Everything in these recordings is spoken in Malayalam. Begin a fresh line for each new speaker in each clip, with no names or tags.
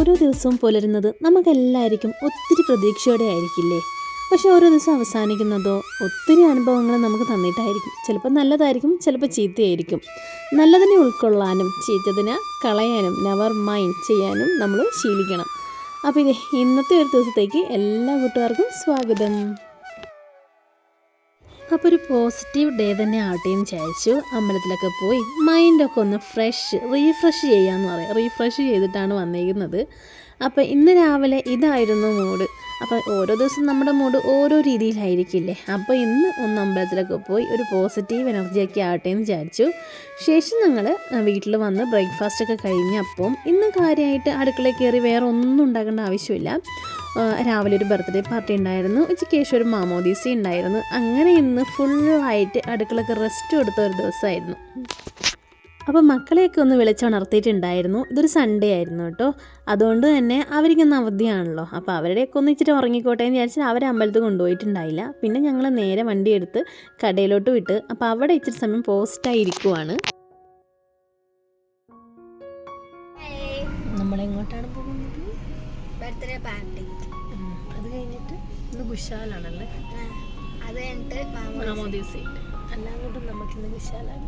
ഓരോ ദിവസവും പുലരുന്നത് നമുക്കെല്ലാവർക്കും ഒത്തിരി പ്രതീക്ഷയോടെ ആയിരിക്കില്ലേ? പക്ഷെ ഓരോ ദിവസം അവസാനിക്കുന്നതോ ഒത്തിരി അനുഭവങ്ങൾ നമുക്ക് തന്നിട്ടായിരിക്കും. ചിലപ്പോൾ നല്ലതായിരിക്കും, ചിലപ്പോൾ ചീത്തയായിരിക്കും. നല്ലതിനെ ഉൾക്കൊള്ളാനും ചീത്തതിനെ കളയാനും നെവർ മൈൻഡ് ചെയ്യാനും നമ്മൾ ശീലിക്കണം. അപ്പോൾ ഇന്നത്തെ ഒരു ദിവസത്തേക്ക് എല്ലാ കൂട്ടുകാർക്കും സ്വാഗതം. അപ്പോൾ ഒരു പോസിറ്റീവ് ഡേ തന്നെ ആവട്ടെ എന്ന് വിചാരിച്ചു. അമ്പലത്തിലൊക്കെ പോയി മൈൻഡൊക്കെ ഒന്ന് റീഫ്രഷ് ചെയ്യാമെന്ന് പറയാം. റീഫ്രഷ് ചെയ്തിട്ടാണ് വന്നിരിക്കുന്നത്. അപ്പോൾ ഇന്ന് രാവിലെ ഇതായിരുന്നു മൂഡ്. അപ്പോൾ ഓരോ ദിവസം നമ്മുടെ മൂഡ് ഓരോ രീതിയിലായിരിക്കില്ലേ. അപ്പോൾ ഇന്ന് ഒന്ന് അമ്പലത്തിലൊക്കെ പോയി ഒരു പോസിറ്റീവ് എനർജിയൊക്കെ ആവട്ടെ എന്ന് വിചാരിച്ചു. ശേഷം ഞങ്ങൾ വീട്ടിൽ വന്ന് ബ്രേക്ക്ഫാസ്റ്റൊക്കെ കഴിഞ്ഞപ്പം ഇന്ന് കാര്യമായിട്ട് അടുക്കളയിൽ കയറി വേറെ ഒന്നും ഉണ്ടാക്കേണ്ട ആവശ്യമില്ല. രാവിലെ ഒരു ബർത്ത്ഡേ പാർട്ടി ഉണ്ടായിരുന്നു, ഉച്ചയ്ക്ക് ശേഷം ഒരു മാമോദീസ ഉണ്ടായിരുന്നു. അങ്ങനെ ഇന്ന് ഫുള്ളായിട്ട് അടുക്കളയൊക്കെ റെസ്റ്റ് കൊടുത്ത ഒരു ദിവസമായിരുന്നു. അപ്പോൾ മക്കളെയൊക്കെ ഒന്ന് വിളിച്ചുണർത്തിയിട്ടുണ്ടായിരുന്നു. ഇതൊരു സൺഡേ ആയിരുന്നു കേട്ടോ. അതുകൊണ്ട് തന്നെ അവർക്കൊന്ന് അവധിയാണല്ലോ. അപ്പോൾ അവരുടെയൊക്കെ ഒന്ന് ഇച്ചിരി ഉറങ്ങിക്കോട്ടെ എന്ന് വിചാരിച്ചാൽ അവരെ അമ്പലത്തിൽ കൊണ്ടുപോയിട്ടുണ്ടായില്ല. പിന്നെ ഞങ്ങൾ നേരെ വണ്ടി എടുത്ത് കടയിലോട്ട് വിട്ട് അപ്പോൾ അവിടെ ഇച്ചിരി സമയം പോസ്റ്റായിരിക്കുവാണ്. നമ്മളെങ്ങോട്ടാണ് പോകുന്നത്?
Birthday party.
അത് കഴിഞ്ഞിട്ട് ഇന്ന് കുശാലാണല്ലേ?
അത് കഴിഞ്ഞിട്ട്
മാമോദീസയുണ്ട്. അല്ലാങ്ങോട്ടും നമുക്കിന്ന് കുശാലാണ്.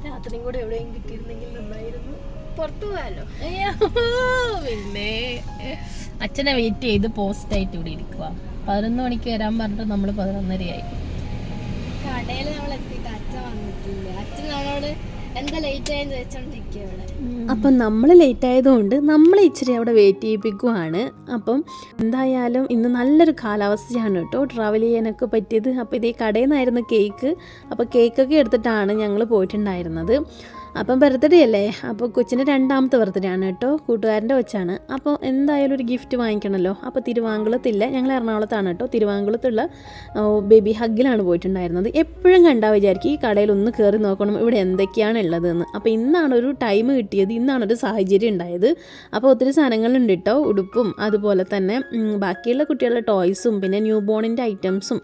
രാത്രിയും കൂടെ എവിടെയും കിട്ടിയിരുന്നെങ്കിൽ നന്നായിരുന്നു.
പുറത്തു പോകാലോ.
പിന്നെ അച്ഛനെ വെയിറ്റ് ചെയ്ത് പോസ്റ്റായിട്ട് ഇവിടെ ഇരിക്കുക. 11 മണിക്ക് വരാൻ പറഞ്ഞിട്ട് നമ്മൾ 11:30
കടയിൽ നമ്മൾ എത്തിയിട്ട് അച്ഛൻ വന്നിട്ടില്ല. അച്ഛൻ നമ്മളോട് എന്താ ലേറ്റ് ആയെന്ന് ചോദിച്ചോണ്ടിരിക്കുക ഇവിടെ.
അപ്പം നമ്മൾ ലേറ്റ് ആയതുകൊണ്ട് നമ്മൾ ഇച്ചിരി അവിടെ വെയിറ്റ് ചെയ്യിപ്പിക്കുവാണ്. അപ്പം എന്തായാലും ഇന്ന് നല്ലൊരു കാലാവസ്ഥയാണ് കേട്ടോ ട്രാവൽ ചെയ്യാനൊക്കെ പറ്റിയത്. അപ്പോൾ ഇതേ കടയിൽ നിന്നായിരുന്നു കേക്ക്. അപ്പോൾ കേക്കൊക്കെ എടുത്തിട്ടാണ് ഞങ്ങൾ പോയിട്ടുണ്ടായിരുന്നത്. അപ്പം ബർത്ത്ഡേ അല്ലേ, അപ്പോൾ കൊച്ചിൻ്റെ 2ാമത്തെ ബർത്ത്ഡേ ആണ് കേട്ടോ. കൂട്ടുകാരൻ്റെ കൊച്ചാണ്. അപ്പോൾ എന്തായാലും ഒരു ഗിഫ്റ്റ് വാങ്ങിക്കണമല്ലോ. അപ്പോൾ തിരുവാങ്കുളത്തില്ല, ഞങ്ങൾ എറണാകുളത്താണ് കേട്ടോ. തിരുവാങ്കുളത്തുള്ള ബേബി ഹഗ്ഗിലാണ് പോയിട്ടുണ്ടായിരുന്നത്. എപ്പോഴും കണ്ടാൽ വിചാരിക്കും ഈ കടയിൽ ഒന്ന് കയറി നോക്കണം ഇവിടെ എന്തൊക്കെയാണ് ഉള്ളതെന്ന്. അപ്പോൾ ഇന്നാണ് ഒരു ടൈം കിട്ടിയത്, ഇന്നാണൊരു സാഹചര്യം ഉണ്ടായത്. അപ്പോൾ ഒത്തിരി സാധനങ്ങളുണ്ട് കേട്ടോ. ഉടുപ്പും അതുപോലെ തന്നെ ബാക്കിയുള്ള കുട്ടികളുടെ ടോയ്സും പിന്നെ ന്യൂ ബോണിൻ്റെ ഐറ്റംസും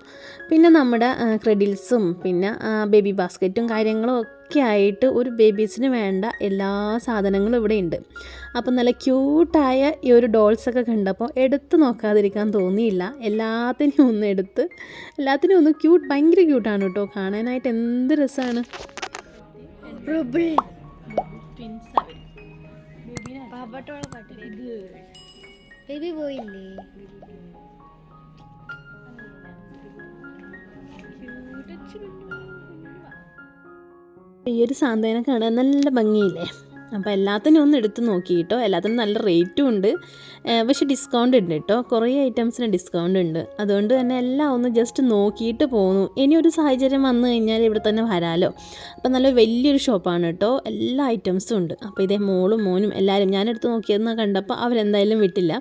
പിന്നെ നമ്മുടെ ക്രെഡിൽസും പിന്നെ ബേബി ബാസ്ക്കറ്റും കാര്യങ്ങളും ഒക്കെ ആയിട്ട് ഒരു ബേബീസിന് വേണ്ട എല്ലാ സാധനങ്ങളും ഇവിടെ ഉണ്ട്. അപ്പം നല്ല ക്യൂട്ടായ ഈ ഒരു ഡോൾസൊക്കെ കണ്ടപ്പോൾ എടുത്ത് നോക്കാതിരിക്കാൻ തോന്നിയില്ല. എല്ലാത്തിനും ഒന്ന് ഭയങ്കര ക്യൂട്ടാണ് കേട്ടോ. കാണാനായിട്ട് എന്ത് രസമാണ്.
ബേബി പോയില്ലേ?
ഈ ഒരു സാന്ത്വനം കാണാൻ നല്ല ഭംഗിയില്ലേ. അപ്പോൾ എല്ലാത്തിനും ഒന്ന് എടുത്ത് നോക്കി കേട്ടോ. എല്ലാത്തിനും നല്ല റേറ്റും ഉണ്ട്, പക്ഷേ ഡിസ്കൗണ്ട് ഉണ്ട് കേട്ടോ. കുറേ ഐറ്റംസിന് ഡിസ്കൗണ്ട് ഉണ്ട്. അതുകൊണ്ട് തന്നെ എല്ലാം ഒന്ന് ജസ്റ്റ് നോക്കിയിട്ട് പോന്നു. ഇനി ഒരു സാഹചര്യം വന്നു കഴിഞ്ഞാൽ ഇവിടെ തന്നെ വരാമല്ലോ. അപ്പോൾ നല്ല വലിയൊരു ഷോപ്പാണ് കേട്ടോ. എല്ലാ ഐറ്റംസും ഉണ്ട്. അപ്പോൾ ഇതേ മോളും മോനും എല്ലാവരും ഞാനെടുത്ത് നോക്കിയതെന്ന് കണ്ടപ്പോൾ അവരെന്തായാലും വിട്ടില്ല.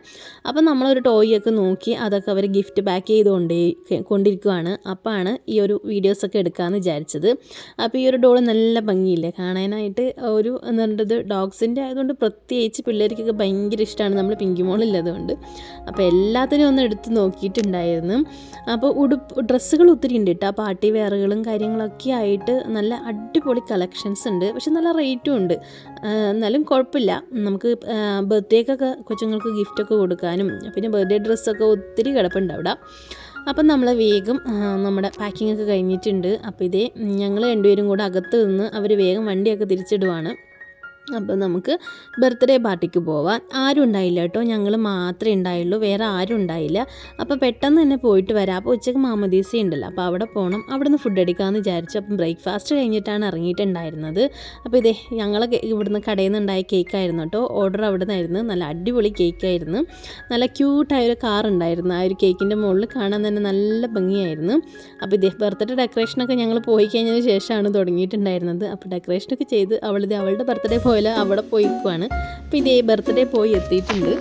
അപ്പോൾ നമ്മളൊരു ടോയൊക്കെ നോക്കി അതൊക്കെ അവർ ഗിഫ്റ്റ് പാക്ക് കൊണ്ടിരിക്കുകയാണ്. അപ്പോഴാണ് ഈ ഒരു വീഡിയോസൊക്കെ എടുക്കാമെന്ന് വിചാരിച്ചത്. അപ്പോൾ ഈ ഒരു ഡോള് നല്ല ഭംഗിയില്ലേ കാണാനായിട്ട്. ഒരു എന്ന് പറഞ്ഞത് ഡോഗ്സിൻ്റെ ആയതുകൊണ്ട് പ്രത്യേകിച്ച് പിള്ളേർക്കൊക്കെ ഭയങ്കര ഇഷ്ടമാണ്. നമ്മൾ പിങ്കി മോളില്ലതുകൊണ്ട് അപ്പോൾ എല്ലാത്തിനും ഒന്ന് എടുത്ത് നോക്കിയിട്ടുണ്ടായിരുന്നു. അപ്പോൾ ഡ്രസ്സുകൾ ഒത്തിരി ഉണ്ട് കേട്ടോ. പാർട്ടി വെയറുകളും കാര്യങ്ങളൊക്കെ ആയിട്ട് നല്ല അടിപൊളി കളക്ഷൻസ് ഉണ്ട്. പക്ഷെ നല്ല റേറ്റും ഉണ്ട്. എന്നാലും കുഴപ്പമില്ല. നമുക്ക് ബർത്ത്ഡേക്കൊക്കെ കൊച്ചുങ്ങൾക്ക് ഗിഫ്റ്റൊക്കെ കൊടുക്കാനും പിന്നെ ബർത്ത്ഡേ ഡ്രസ്സൊക്കെ ഒത്തിരി കിടപ്പുണ്ട് അവിടെ. അപ്പം നമ്മൾ വേഗം നമ്മുടെ പാക്കിംഗ് ഒക്കെ കഴിഞ്ഞിട്ടുണ്ട്. അപ്പോൾ ഞങ്ങൾ രണ്ടുപേരും കൂടെ അകത്ത് നിന്ന് അവർ വേഗം വണ്ടിയൊക്കെ തിരിച്ചിടുവാണ്. അപ്പോൾ നമുക്ക് ബർത്ത്ഡേ പാർട്ടിക്ക് പോവാൻ ആരും ഉണ്ടായില്ല കേട്ടോ. ഞങ്ങൾ മാത്രമേ ഉണ്ടായുള്ളൂ, വേറെ ആരും ഉണ്ടായില്ല. അപ്പോൾ പെട്ടെന്ന് തന്നെ പോയിട്ട് വരാം. അപ്പോൾ ഉച്ചയ്ക്ക് മാമോദീസ ഉണ്ടല്ലോ, അപ്പോൾ അവിടെ പോകണം. അവിടെ നിന്ന് ഫുഡ് അടിക്കാമെന്ന് വിചാരിച്ചു. അപ്പം ബ്രേക്ക്ഫാസ്റ്റ് കഴിഞ്ഞിട്ടാണ് ഇറങ്ങിയിട്ടുണ്ടായിരുന്നത്. അപ്പോൾ ഞങ്ങൾ ഇവിടുന്ന് കടയിൽ നിന്ന് ഉണ്ടായ കേക്കായിരുന്നു കേട്ടോ. ഓർഡർ അവിടെ നിന്നായിരുന്നു. നല്ല അടിപൊളി കേക്കായിരുന്നു. നല്ല ക്യൂട്ടായൊരു കാർ ഉണ്ടായിരുന്നു. ആ ഒരു കേക്കിൻ്റെ മുകളിൽ കാണാൻ തന്നെ നല്ല ഭംഗിയായിരുന്നു. അപ്പോൾ ബർത്ത്ഡേ ഡെക്കറേഷനൊക്കെ ഞങ്ങൾ പോയി കഴിഞ്ഞതിന് ശേഷമാണ് തുടങ്ങിയിട്ടുണ്ടായിരുന്നത്. അപ്പോൾ ഡെക്കറേഷനൊക്കെ ചെയ്ത് അവളുടെ ബർത്ത്ഡേ പോലെ അവിടെ പോയിക്കുവാണ്. അപ്പോൾ ബർത്ത്ഡേ പോയി എത്തിയിട്ടുണ്ട്.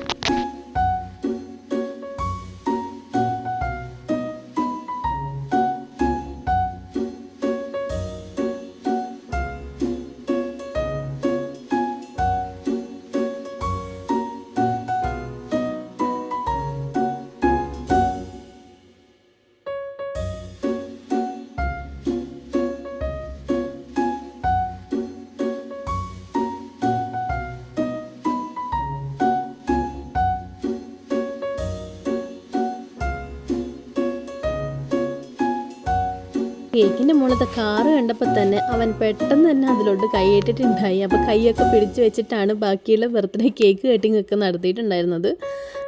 കേക്കിൻ്റെ മുകളിലത്തെ കാറ് കണ്ടപ്പോൾ തന്നെ അവൻ പെട്ടെന്ന് തന്നെ അതിലോട്ട് കൈയിട്ടിട്ടുണ്ടായി. അപ്പോൾ കൈയൊക്കെ പിടിച്ച് വെച്ചിട്ടാണ് ബാക്കിയുള്ള ബർത്ത്ഡേ കേക്ക് കട്ടിംഗ് ഒക്കെ നടത്തിയിട്ടുണ്ടായിരുന്നത്.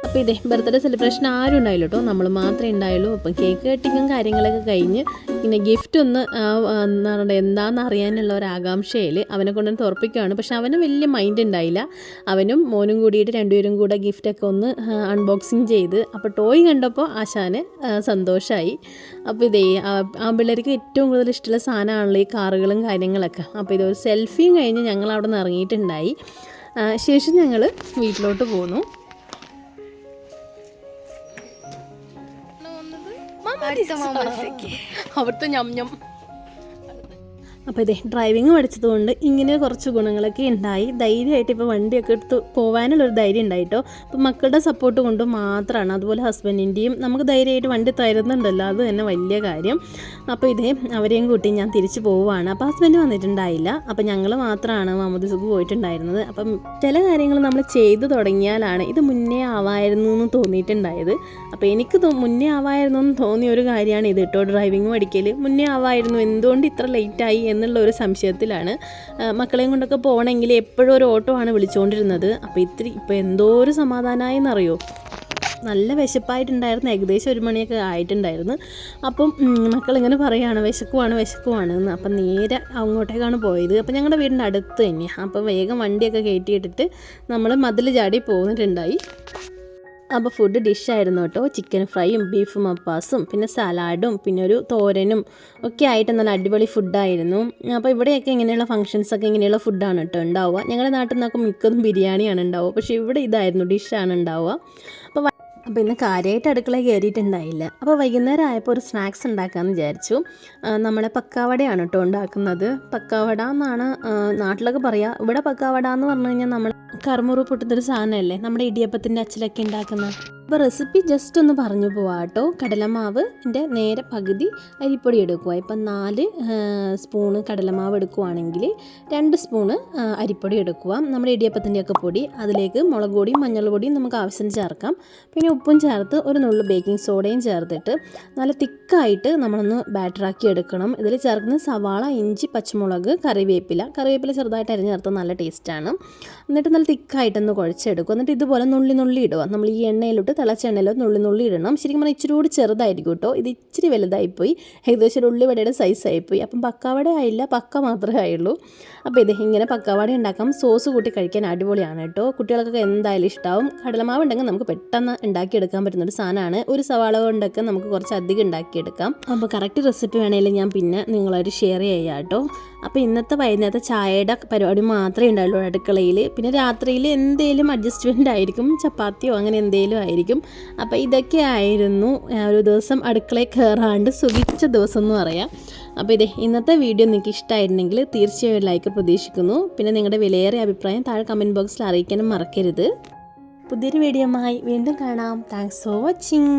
അപ്പോൾ ഇതേ ബർത്ത്ഡേ സെലിബ്രേഷൻ ആരും ഉണ്ടായില്ല കേട്ടോ, നമ്മൾ മാത്രമേ ഉണ്ടായുള്ളൂ. അപ്പം കേക്ക് കട്ടിങ്ങും കാര്യങ്ങളൊക്കെ കഴിഞ്ഞ് പിന്നെ ഗിഫ്റ്റ് ഒന്ന് എന്താണെന്ന് അറിയാനുള്ള ഒരു ആകാംക്ഷയിൽ അവനെ കൊണ്ടൊന്ന് തുറപ്പിക്കുകയാണ്. പക്ഷെ അവന് വലിയ മൈൻഡ് ഉണ്ടായില്ല. അവനും മോനും കൂടിയിട്ട് രണ്ടുപേരും കൂടെ ഗിഫ്റ്റൊക്കെ ഒന്ന് അൺബോക്സിങ് ചെയ്ത് അപ്പോൾ ടോയ് കണ്ടപ്പോൾ ആശാന് സന്തോഷമായി. അപ്പോൾ ഇതേ ആ പിള്ളേർക്ക് ഏറ്റവും കൂടുതൽ ഇഷ്ടമുള്ള സാധനമാണല്ലോ ഈ കാറുകളും കാര്യങ്ങളൊക്കെ. അപ്പോൾ ഇതൊരു സെൽഫിയും കഴിഞ്ഞ് ഞങ്ങൾ അവിടെ നിന്ന് ഇറങ്ങിയിട്ടുണ്ടായി. ശേഷം ഞങ്ങൾ വീട്ടിലോട്ട് പോന്നു. അവിടുത്തെ ഞം. അപ്പോൾ ഇതേ ഡ്രൈവിങ് പഠിച്ചതുകൊണ്ട് ഇങ്ങനെ കുറച്ച് ഗുണങ്ങളൊക്കെ ഉണ്ടായി. ധൈര്യമായിട്ട് ഇപ്പോൾ വണ്ടിയൊക്കെ എടുത്ത് പോകാനുള്ളൊരു ധൈര്യം ഉണ്ടായിട്ടോ. അപ്പോൾ മക്കളുടെ സപ്പോർട്ട് കൊണ്ട് മാത്രമാണ്, അതുപോലെ ഹസ്ബൻഡിൻ്റെയും നമുക്ക് ധൈര്യമായിട്ട് വണ്ടി തരുന്നുണ്ടല്ലോ, അത് തന്നെ വലിയ കാര്യം. അപ്പോൾ ഇതേ അവരെയും കൂട്ടി ഞാൻ തിരിച്ച് പോവുകയാണ്. അപ്പോൾ ഹസ്ബൻഡ് വന്നിട്ടുണ്ടായില്ല. അപ്പോൾ ഞങ്ങൾ മാത്രമാണ് മമ്മൂദിസുക്ക് പോയിട്ടുണ്ടായിരുന്നത്. അപ്പം ചില കാര്യങ്ങൾ നമ്മൾ ചെയ്തു തുടങ്ങിയാലാണ് ഇത് മുന്നേ ആവായിരുന്നു എന്ന് തോന്നിയിട്ടുണ്ടായത്. അപ്പോൾ എനിക്ക് മുന്നേ ആവായിരുന്നു എന്ന് തോന്നിയ ഒരു കാര്യമാണ് ഇത് കേട്ടോ. ഡ്രൈവിങ് പഠിക്കൽ മുന്നേ ആവായിരുന്നു, എന്തുകൊണ്ട് ഇത്ര ലേറ്റായി എന്നുള്ള ഒരു സംശയത്തിലാണ്. മക്കളെയും കൊണ്ടൊക്കെ പോകണമെങ്കിൽ എപ്പോഴും ഒരു ഓട്ടോ ആണ് വിളിച്ചുകൊണ്ടിരുന്നത്. അപ്പോൾ ഇപ്പോൾ എന്തോ ഒരു സമാധാനമായി എന്നറിയോ. നല്ല വിശപ്പായിട്ടുണ്ടായിരുന്നു, ഏകദേശം 1 മണിയൊക്കെ ആയിട്ടുണ്ടായിരുന്നു. അപ്പം മക്കളിങ്ങനെ പറയുകയാണ് വിശക്കുവാണ് എന്ന്. അപ്പം നേരെ അങ്ങോട്ടേക്കാണ് പോയത്. അപ്പം ഞങ്ങളുടെ വീടിൻ്റെ അടുത്ത് തന്നെയാണ്. അപ്പം വേഗം വണ്ടിയൊക്കെ കയറ്റിയിട്ടിട്ട് നമ്മൾ മതിൽ ചാടി പോന്നിട്ടുണ്ടായി. അപ്പോൾ ഫുഡ് ഡിഷായിരുന്നു കേട്ടോ. ചിക്കൻ ഫ്രൈയും ബീഫ് മപ്പാസും പിന്നെ സലാഡും പിന്നെ ഒരു തോരനും ഒക്കെ ആയിട്ട് നല്ല അടിപൊളി ഫുഡായിരുന്നു. അപ്പോൾ ഇവിടെയൊക്കെ ഇങ്ങനെയുള്ള ഫംഗ്ഷൻസൊക്കെ ഇങ്ങനെയുള്ള ഫുഡാണ് കേട്ടോ ഉണ്ടാവുക. ഞങ്ങളുടെ നാട്ടിൽ നിന്നൊക്കെ മിക്കതും ബിരിയാണിയാണ് ഉണ്ടാവുക, പക്ഷേ ഇവിടെ ഇതായിരുന്നു ഡിഷാണ് ഉണ്ടാവുക. അപ്പോൾ ഇന്ന് കാര്യമായിട്ട് അടുക്കളയിൽ കയറിയിട്ടുണ്ടായില്ല. അപ്പോൾ വൈകുന്നേരം ആയപ്പോൾ ഒരു സ്നാക്സ് ഉണ്ടാക്കാമെന്ന് വിചാരിച്ചു. നമ്മളെ പക്കാവടയാണ് കേട്ടോ ഉണ്ടാക്കുന്നത്. പക്കാവട എന്നാണ് നാട്ടിലൊക്കെ പറയുക. ഇവിടെ പക്കാവട എന്ന് പറഞ്ഞു കഴിഞ്ഞാൽ നമ്മൾ കറുമുറു പൊട്ടുന്നൊരു സാധനമല്ലേ, നമ്മുടെ ഇടിയപ്പത്തിൻ്റെ അച്ചിലൊക്കെ ഉണ്ടാക്കുന്നത്. അപ്പോൾ റെസിപ്പി ജസ്റ്റ് ഒന്ന് പറഞ്ഞു പോവാം കേട്ടോ. കടലമാവിൻ്റെ നേരെ പകുതി അരിപ്പൊടി എടുക്കുക. ഇപ്പം 4 സ്പൂണ് കടലമാവ് എടുക്കുകയാണെങ്കിൽ 2 സ്പൂണ് അരിപ്പൊടി എടുക്കുക. നമ്മുടെ ഇടിയപ്പത്തിൻ്റെയൊക്കെ പൊടി, അതിലേക്ക് മുളക് പൊടിയും മഞ്ഞൾ പൊടിയും നമുക്ക് ആവശ്യത്തിന് ചേർക്കാം. പിന്നെ ഉപ്പും ചേർത്ത് ഒരു നുള്ളു ബേക്കിംഗ് സോഡയും ചേർത്തിട്ട് നല്ല തിക്കായിട്ട് നമ്മളൊന്ന് ബാറ്ററാക്കി എടുക്കണം. ഇതിൽ ചേർക്കുന്ന സവാള, ഇഞ്ചി, പച്ചമുളക്, കറിവേപ്പില ചെറുതായിട്ട് അരിഞ്ഞ് ചേർത്താൽ നല്ല ടേസ്റ്റാണ്. എന്നിട്ട് നല്ല തിക്കായിട്ടൊന്ന് കുഴച്ചെടുക്കും. എന്നിട്ട് ഇതുപോലെ നുള്ളി ഇടുക. നമ്മൾ ഈ എണ്ണയിലോട്ട് തിളച്ച എണ്ണയിലോട്ട് നുള്ളി ഇടണം. ശരിക്കും പറഞ്ഞാൽ ഇച്ചിരി കൂടി ചെറുതായിരിക്കും കേട്ടോ. ഇത് ഇച്ചിരി വലുതായിപ്പോയി, ഏകദേശം ഒരു ഉള്ളിവടയുടെ സൈസായിപ്പോയി. അപ്പം പക്കാവട ആയില്ല, പക്ക മാത്രമേ ആയുള്ളൂ. അപ്പോൾ ഇത് ഇങ്ങനെ പക്കാവട ഉണ്ടാക്കാം. സോസ് കൂട്ടി കഴിക്കാൻ അടിപൊളിയാണ് കേട്ടോ. കുട്ടികൾക്കൊക്കെ എന്തായാലും ഇഷ്ടമാവും. കടലമാവ് ഉണ്ടെങ്കിൽ നമുക്ക് പെട്ടെന്ന് ഉണ്ടാക്കിയെടുക്കാൻ പറ്റുന്നൊരു സാധനമാണ്. ഒരു സവാള കൊണ്ടൊക്കെ നമുക്ക് കുറച്ച് അധികം ഉണ്ടാക്കിയെടുക്കാം. അപ്പോൾ കറക്റ്റ് റെസിപ്പി വേണമെങ്കിൽ ഞാൻ പിന്നെ നിങ്ങളായിട്ട് ഷെയർ ചെയ്യാം കേട്ടോ. അപ്പോൾ ഇന്നത്തെ വൈകുന്നേരത്തെ ചായയുടെ പരിപാടി മാത്രമേ ഉണ്ടാവുള്ളൂ അടുക്കളയിൽ. പിന്നെ രാത്രിയിൽ എന്തെങ്കിലും അഡ്ജസ്റ്റ്മെൻ്റ് ആയിരിക്കും, ചപ്പാത്തിയോ അങ്ങനെ എന്തെങ്കിലും ആയിരിക്കും. അപ്പോൾ ഇതൊക്കെ ആയിരുന്നു ഒരു ദിവസം അടുക്കളയിൽ കയറാണ്ട് സുഖിച്ച ദിവസം എന്ന് പറയാം. അപ്പോൾ ഇന്നത്തെ വീഡിയോ നിങ്ങൾക്ക് ഇഷ്ടമായിട്ടുണ്ടെങ്കിൽ തീർച്ചയായും ലൈക്ക് പ്രതീക്ഷിക്കുന്നു. പിന്നെ നിങ്ങളുടെ വിലയേറിയ അഭിപ്രായം താഴെ കമൻറ്റ് ബോക്സിൽ അറിയിക്കാനും മറക്കരുത്. പുതിയൊരു വീഡിയോയുമായി വീണ്ടും കാണാം. Thanks for watching.